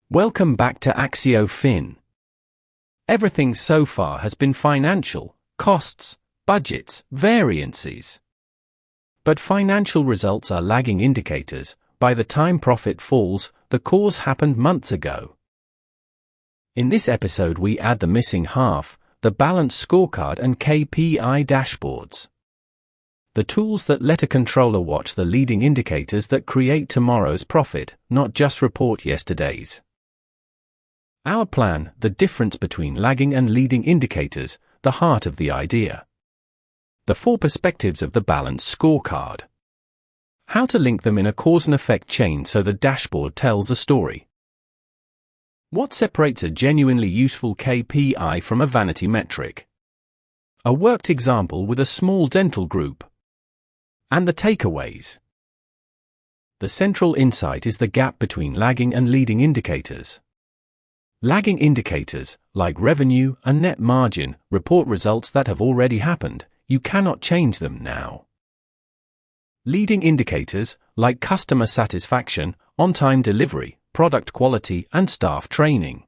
Welcome back to ActioFin. Everything so far has been financial, costs, budgets, variances. But financial results are lagging indicators. By the time profit falls, the cause happened months ago. In this episode we add the missing half, the balance scorecard and KPI dashboards. The tools that let a controller watch the leading indicators that create tomorrow's profit, not just report yesterday's. Our plan, the difference between lagging and leading indicators, the heart of the idea. The 4 perspectives of the balanced scorecard. How to link them in a cause and effect chain so the dashboard tells a story. What separates a genuinely useful KPI from a vanity metric? A worked example with a small dental group. And the takeaways. The central insight is the gap between lagging and leading indicators. Lagging indicators, like revenue and net margin, report results that have already happened. You cannot change them now. Leading indicators, like customer satisfaction, on-time delivery, product quality, and staff training,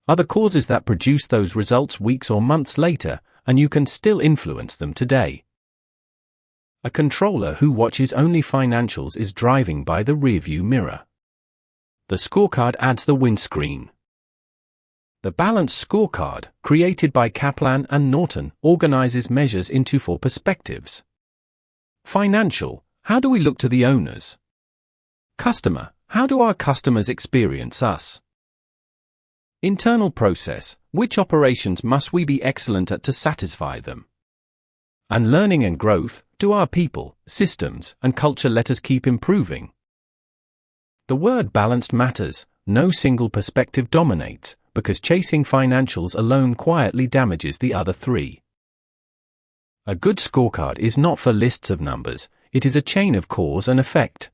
are the causes that produce those results weeks or months later, and you can still influence them today. A controller who watches only financials is driving by the rearview mirror. The scorecard adds the windscreen. The balanced scorecard, created by Kaplan and Norton, organizes measures into 4 perspectives. Financial, how do we look to the owners? Customer, how do our customers experience us? Internal process, which operations must we be excellent at to satisfy them? And learning and growth, do our people, systems, and culture let us keep improving? The word balanced matters. No single perspective dominates, because chasing financials alone quietly damages the other 3. A good scorecard is not for lists of numbers, it is a chain of cause and effect.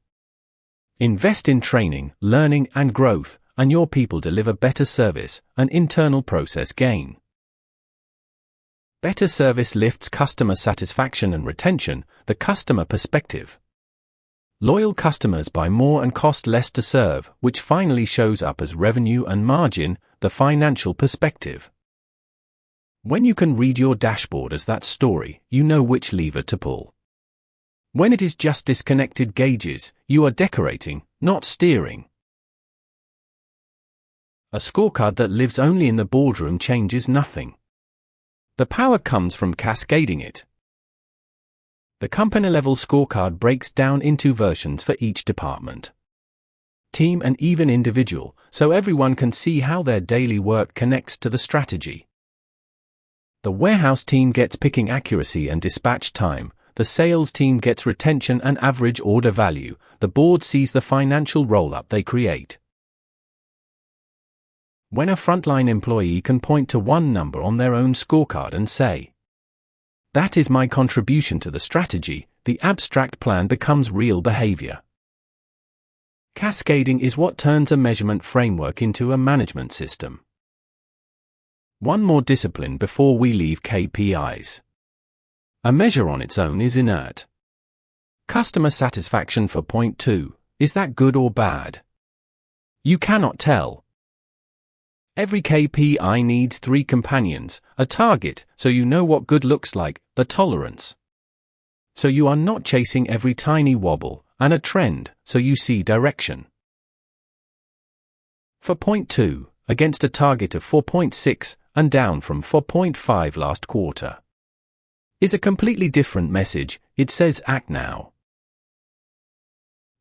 Invest in training, learning, and growth, and your people deliver better service, an internal process gain. Better service lifts customer satisfaction and retention, the customer perspective. Loyal customers buy more and cost less to serve, which finally shows up as revenue and margin, the financial perspective. When you can read your dashboard as that story, you know which lever to pull. When it is just disconnected gauges, you are decorating, not steering. A scorecard that lives only in the boardroom changes nothing. The power comes from cascading it. The company-level scorecard breaks down into versions for each department, team, and even individual, so everyone can see how their daily work connects to the strategy. The warehouse team gets picking accuracy and dispatch time, the sales team gets retention and average order value, the board sees the financial roll-up they create. When a frontline employee can point to one number on their own scorecard and say, "That is my contribution to the strategy," the abstract plan becomes real behavior. Cascading is what turns a measurement framework into a management system. One more discipline before we leave KPIs. A measure on its own is inert. Customer satisfaction for point 2, is that good or bad? You cannot tell. Every KPI needs 3 companions, a target, so you know what good looks like, the tolerance, so you are not chasing every tiny wobble, and a trend, so you see direction. For point 2, against a target of 4.6, and down from 4.5 last quarter, is a completely different message. It says act now.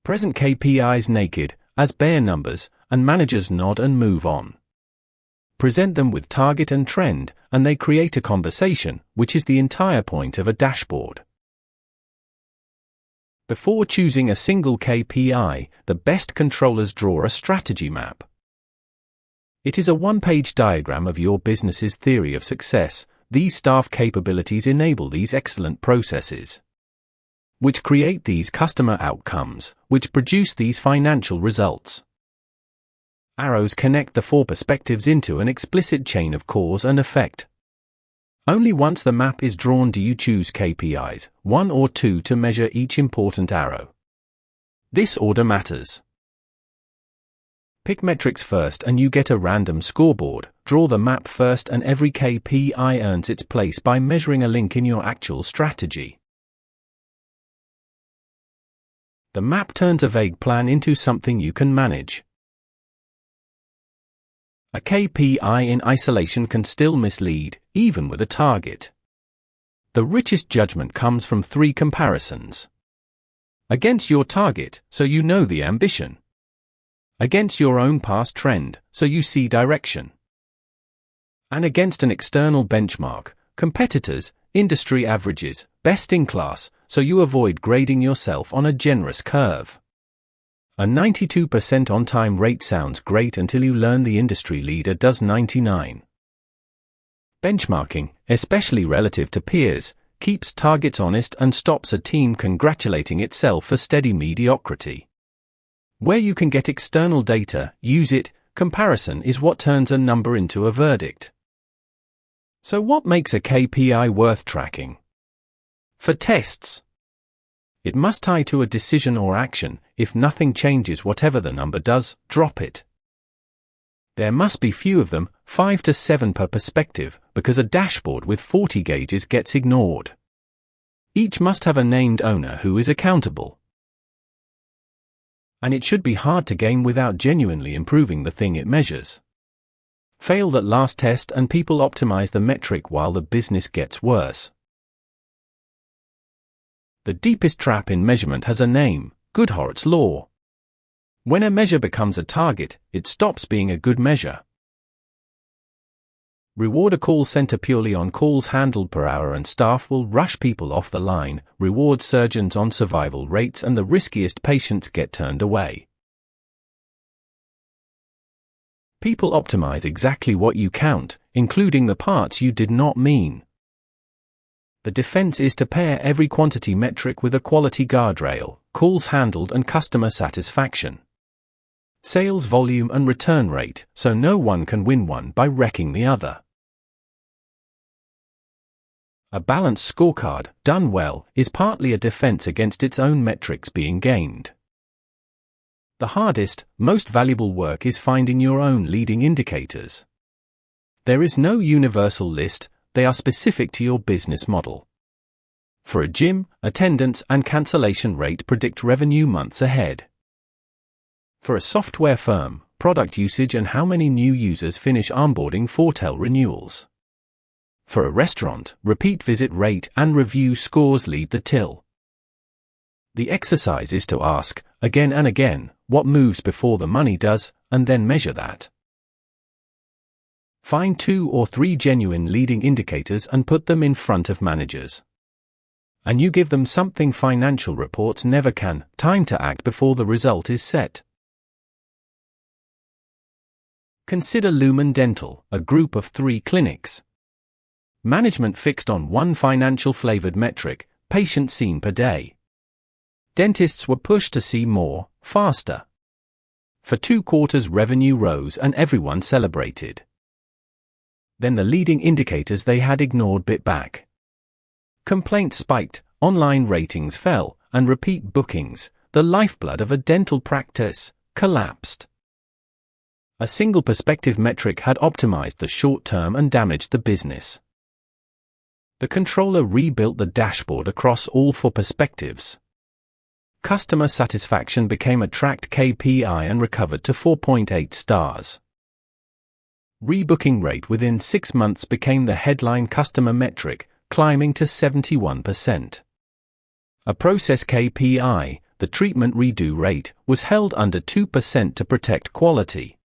Present KPIs naked, as bare numbers, and managers nod and move on. Present them with target and trend, and they create a conversation, which is the entire point of a dashboard. Before choosing a single KPI, the best controllers draw a strategy map. It is a 1-page diagram of your business's theory of success. These staff capabilities enable these excellent processes, which create these customer outcomes, which produce these financial results. Arrows connect the 4 perspectives into an explicit chain of cause and effect. Only once the map is drawn do you choose KPIs, 1 or 2, to measure each important arrow. This order matters. Pick metrics first and you get a random scoreboard. Draw the map first and every KPI earns its place by measuring a link in your actual strategy. The map turns a vague plan into something you can manage. A KPI in isolation can still mislead, even with a target. The richest judgment comes from 3 comparisons. Against your target, so you know the ambition. Against your own past trend, so you see direction. And against an external benchmark, competitors, industry averages, best in class, so you avoid grading yourself on a generous curve. A 92% on-time rate sounds great until you learn the industry leader does 99. Benchmarking, especially relative to peers, keeps targets honest and stops a team congratulating itself for steady mediocrity. Where you can get external data, use it. Comparison is what turns a number into a verdict. So what makes a KPI worth tracking? For tests, it must tie to a decision or action. If nothing changes, whatever the number does, drop it. There must be few of them, 5 to 7 per perspective, because a dashboard with 40 gauges gets ignored. Each must have a named owner who is accountable. And it should be hard to game without genuinely improving the thing it measures. Fail that last test and people optimize the metric while the business gets worse. The deepest trap in measurement has a name: Goodhart's law. When a measure becomes a target, it stops being a good measure. Reward a call center purely on calls handled per hour and staff will rush people off the line. Reward surgeons on survival rates and the riskiest patients get turned away. People optimize exactly what you count, including the parts you did not mean. The defense is to pair every quantity metric with a quality guardrail: calls handled and customer satisfaction. Sales volume and return rate, so no one can win one by wrecking the other. A balanced scorecard, done well, is partly a defense against its own metrics being gamed. The hardest, most valuable work is finding your own leading indicators. There is no universal list, they are specific to your business model. For a gym, attendance and cancellation rate predict revenue months ahead. For a software firm, product usage and how many new users finish onboarding foretell renewals. For a restaurant, repeat visit rate and review scores lead the till. The exercise is to ask, again and again, what moves before the money does, and then measure that. Find 2 or 3 genuine leading indicators and put them in front of managers. And you give them something financial reports never can: time to act before the result is set. Consider Lumen Dental, a group of 3 clinics. Management fixed on one financial flavored metric: patients seen per day. Dentists were pushed to see more, faster. For 2 quarters revenue rose and everyone celebrated. Then the leading indicators they had ignored bit back. Complaints spiked, online ratings fell, and repeat bookings, the lifeblood of a dental practice, collapsed. A single perspective metric had optimized the short term and damaged the business. The controller rebuilt the dashboard across all 4 perspectives. Customer satisfaction became a tracked KPI and recovered to 4.8 stars. Rebooking rate within 6 months became the headline customer metric, climbing to 71%. A process KPI, the treatment redo rate, was held under 2% to protect quality.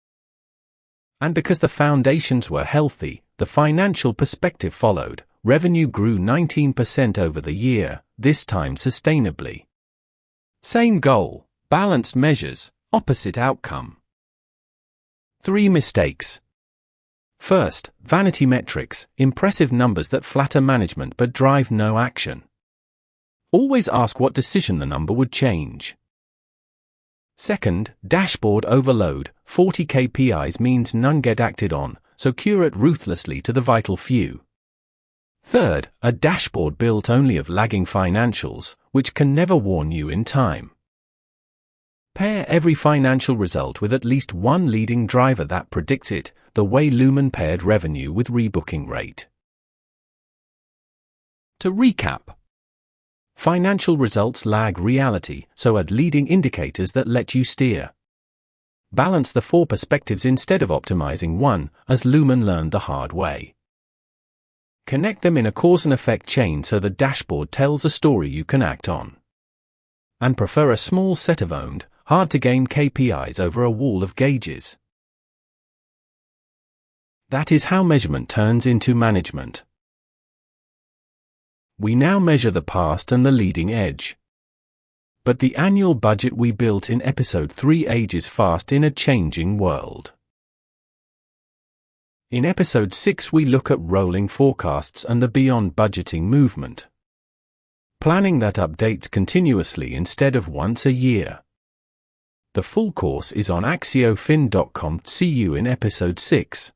And because the foundations were healthy, the financial perspective followed. Revenue grew 19% over the year, this time sustainably. Same goal, balanced measures, opposite outcome. 3 mistakes. First, vanity metrics, impressive numbers that flatter management but drive no action. Always ask what decision the number would change. Second, dashboard overload, 40 KPIs means none get acted on, so curate ruthlessly to the vital few. Third, a dashboard built only of lagging financials, which can never warn you in time. Pair every financial result with at least one leading driver that predicts it, the way Lumen paired revenue with rebooking rate. To recap, financial results lag reality, so add leading indicators that let you steer. Balance the four perspectives instead of optimizing one, as Lumen learned the hard way. Connect them in a cause and effect chain so the dashboard tells a story you can act on. And prefer a small set of owned, hard-to-gain KPIs over a wall of gauges. That is how measurement turns into management. We now measure the past and the leading edge. But the annual budget we built in episode 3 ages fast in a changing world. In episode 6 we look at rolling forecasts and the beyond budgeting movement. Planning that updates continuously instead of once a year. The full course is on ActioFin.com. See you in episode 6.